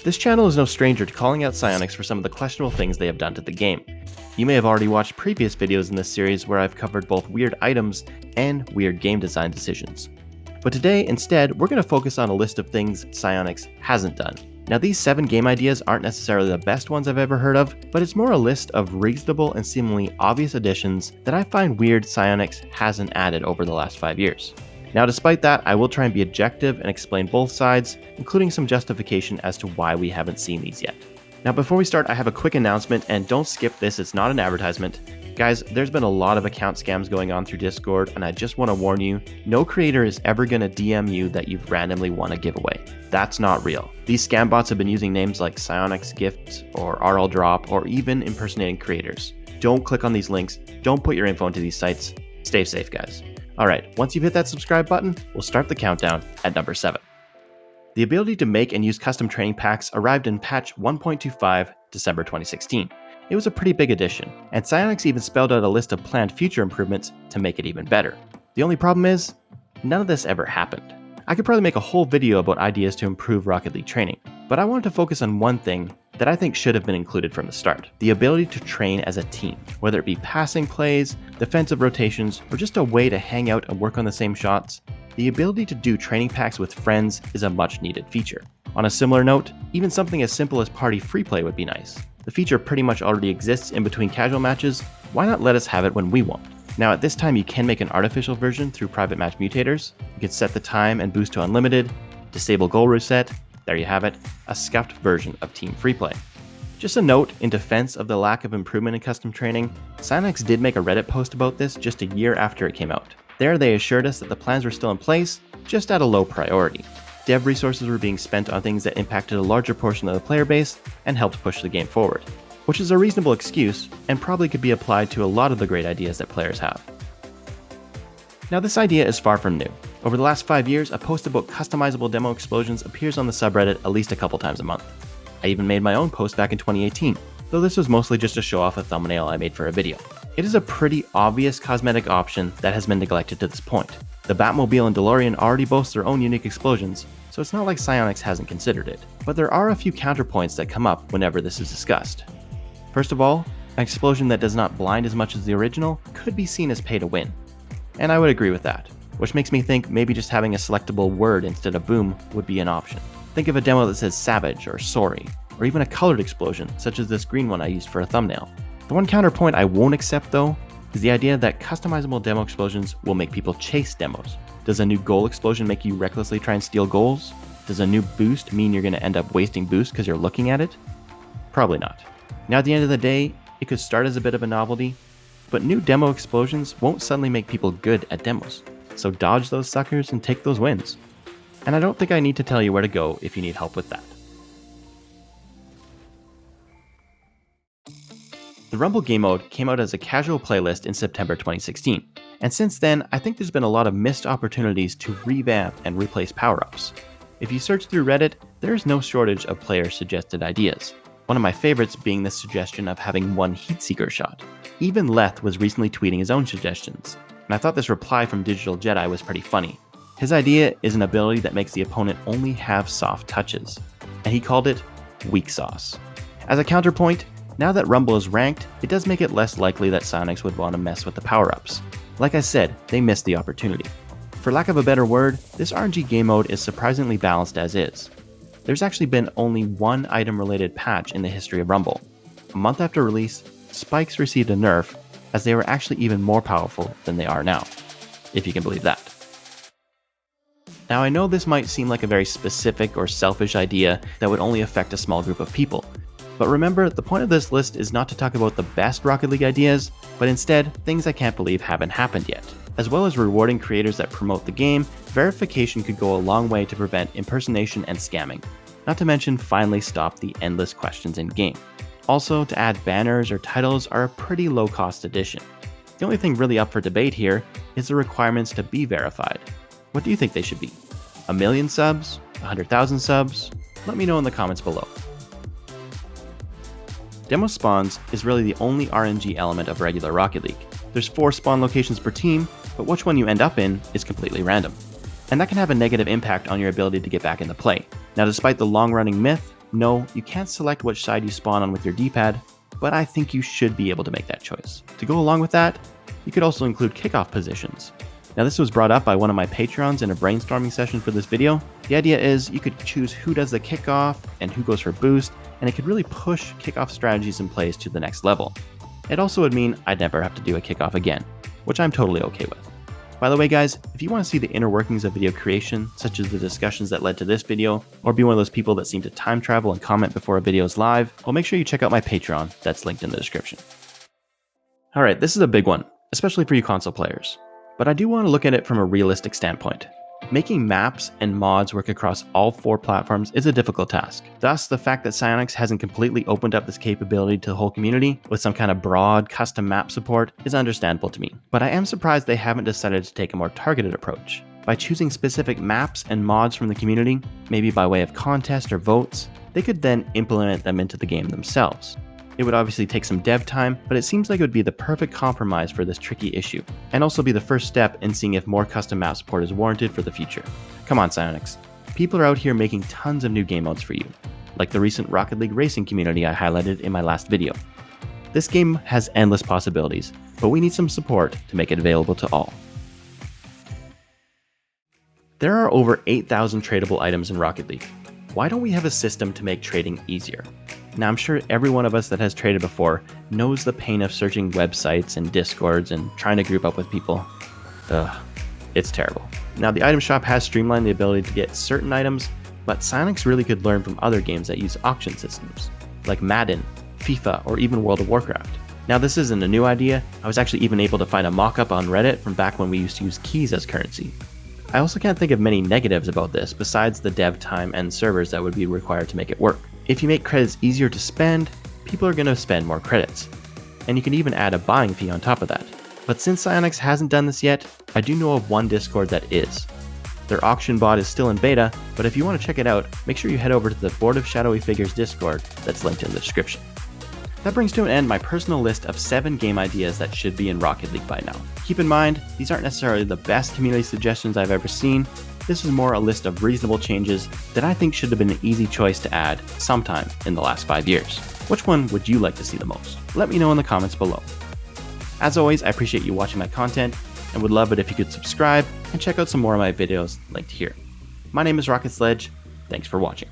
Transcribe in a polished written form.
This channel is no stranger to calling out Psyonix for some of the questionable things they have done to the game. You may have already watched previous videos in this series where I've covered both weird items and weird game design decisions. But today, instead, we're going to focus on a list of things Psyonix hasn't done. Now, these 7 game ideas aren't necessarily the best ones I've ever heard of, but it's more a list of reasonable and seemingly obvious additions that I find weird Psyonix hasn't added over the last 5 years. Now, despite that, I will try and be objective and explain both sides, including some justification as to why we haven't seen these yet. Now, before we start, I have a quick announcement, and don't skip this, it's not an advertisement. Guys, there's been a lot of account scams going on through Discord, and I just want to warn you, no creator is ever going to DM you that you've randomly won a giveaway. That's not real. These scam bots have been using names like Psyonix Gifts or RL Drop, or even impersonating creators. Don't click on these links, don't put your info into these sites. Stay safe, guys. Alright, once you've hit that subscribe button, we'll start the countdown at number 7. The ability to make and use custom training packs arrived in patch 1.25 December 2016. It was a pretty big addition, and Psyonix even spelled out a list of planned future improvements to make it even better. The only problem is, none of this ever happened. I could probably make a whole video about ideas to improve Rocket League training, but I wanted to focus on one thing that I think should have been included from the start: the ability to train as a team, whether it be passing plays, defensive rotations, or just a way to hang out and work on the same shots. The ability to do training packs with friends is a much needed feature. On a similar note, even something as simple as party free play would be nice. The feature pretty much already exists in between casual matches, why not let us have it when we want? Now at this time you can make an artificial version through private match mutators. You can set the time and boost to unlimited, disable goal reset, there you have it, a scuffed version of team free play. Just a note, in defense of the lack of improvement in custom training, Psyonix did make a Reddit post about this just a year after it came out. There they assured us that the plans were still in place, just at a low priority. Dev resources were being spent on things that impacted a larger portion of the player base and helped push the game forward, which is a reasonable excuse and probably could be applied to a lot of the great ideas that players have. Now this idea is far from new. Over the last 5 years, a post about customizable demo explosions appears on the subreddit at least a couple times a month. I even made my own post back in 2018, though this was mostly just to show off a thumbnail I made for a video. It is a pretty obvious cosmetic option that has been neglected to this point. The Batmobile and DeLorean already boast their own unique explosions, so it's not like Psyonix hasn't considered it. But there are a few counterpoints that come up whenever this is discussed. First of all, an explosion that does not blind as much as the original could be seen as pay to win. And I would agree with that, which makes me think maybe just having a selectable word instead of boom would be an option. Think of a demo that says savage or sorry, or even a colored explosion, such as this green one I used for a thumbnail. The one counterpoint I won't accept though, is the idea that customizable demo explosions will make people chase demos. Does a new goal explosion make you recklessly try and steal goals? Does a new boost mean you're going to end up wasting boost because you're looking at it? Probably not. Now at the end of the day, it could start as a bit of a novelty, but new demo explosions won't suddenly make people good at demos. So dodge those suckers and take those wins. And I don't think I need to tell you where to go if you need help with that. The Rumble game mode came out as a casual playlist in September 2016, and since then I think there's been a lot of missed opportunities to revamp and replace power-ups. If you search through Reddit, there's no shortage of player-suggested ideas. One of my favorites being the suggestion of having one Heatseeker shot. Even Leth was recently tweeting his own suggestions, and I thought this reply from Digital Jedi was pretty funny. His idea is an ability that makes the opponent only have soft touches, and he called it weak sauce. As a counterpoint, now that Rumble is ranked, it does make it less likely that Psyonix would want to mess with the power-ups. Like I said, they missed the opportunity. For lack of a better word, this RNG game mode is surprisingly balanced as is. There's actually been only one item-related patch in the history of Rumble. A month after release, spikes received a nerf, as they were actually even more powerful than they are now, if you can believe that. Now I know this might seem like a very specific or selfish idea that would only affect a small group of people, but remember, the point of this list is not to talk about the best Rocket League ideas, but instead things I can't believe haven't happened yet. As well as rewarding creators that promote the game, verification could go a long way to prevent impersonation and scamming, not to mention finally stop the endless questions in-game. Also, to add banners or titles are a pretty low-cost addition. The only thing really up for debate here is the requirements to be verified. What do you think they should be? 1 million subs? 100,000 subs? Let me know in the comments below. Demo spawns is really the only RNG element of regular Rocket League. There's 4 spawn locations per team, but which one you end up in is completely random. And that can have a negative impact on your ability to get back into play. Now despite the long-running myth, No, you can't select which side you spawn on with your D-pad, but I think you should be able to make that choice. To go along with that, you could also include kickoff positions. Now this was brought up by one of my Patreons in a brainstorming session for this video. The idea is you could choose who does the kickoff and who goes for boost, and it could really push kickoff strategies in plays to the next level. It also would mean I'd never have to do a kickoff again, which I'm totally okay with. By the way guys, if you want to see the inner workings of video creation, such as the discussions that led to this video, or be one of those people that seem to time travel and comment before a video is live, well make sure you check out my Patreon, that's linked in the description. Alright, this is a big one, especially for you console players. But I do want to look at it from a realistic standpoint. Making maps and mods work across all 4 platforms is a difficult task. Thus, the fact that Psyonix hasn't completely opened up this capability to the whole community with some kind of broad custom map support is understandable to me. But I am surprised they haven't decided to take a more targeted approach. By choosing specific maps and mods from the community, maybe by way of contest or votes, they could then implement them into the game themselves. It would obviously take some dev time, but it seems like it would be the perfect compromise for this tricky issue, and also be the first step in seeing if more custom map support is warranted for the future. Come on Psyonix, people are out here making tons of new game modes for you, like the recent Rocket League racing community I highlighted in my last video. This game has endless possibilities, but we need some support to make it available to all. There are over 8,000 tradable items in Rocket League. Why don't we have a system to make trading easier? Now I'm sure every one of us that has traded before knows the pain of searching websites and discords and trying to group up with people. Ugh, it's terrible. Now the item shop has streamlined the ability to get certain items, but Psyonix really could learn from other games that use auction systems, like Madden, FIFA, or even World of Warcraft. Now this isn't a new idea, I was actually even able to find a mock-up on Reddit from back when we used to use keys as currency. I also can't think of many negatives about this besides the dev time and servers that would be required to make it work. If you make credits easier to spend, people are going to spend more credits. And you can even add a buying fee on top of that. But since Psyonix hasn't done this yet, I do know of one Discord that is. Their auction bot is still in beta, but if you want to check it out, make sure you head over to the Board of Shadowy Figures Discord that's linked in the description. That brings to an end my personal list of 7 game ideas that should be in Rocket League by now. Keep in mind, these aren't necessarily the best community suggestions I've ever seen. This is more a list of reasonable changes that I think should have been an easy choice to add sometime in the last 5 years. Which one would you like to see the most? Let me know in the comments below. As always, I appreciate you watching my content and would love it if you could subscribe and check out some more of my videos linked here. My name is Rocket Sledge. Thanks for watching.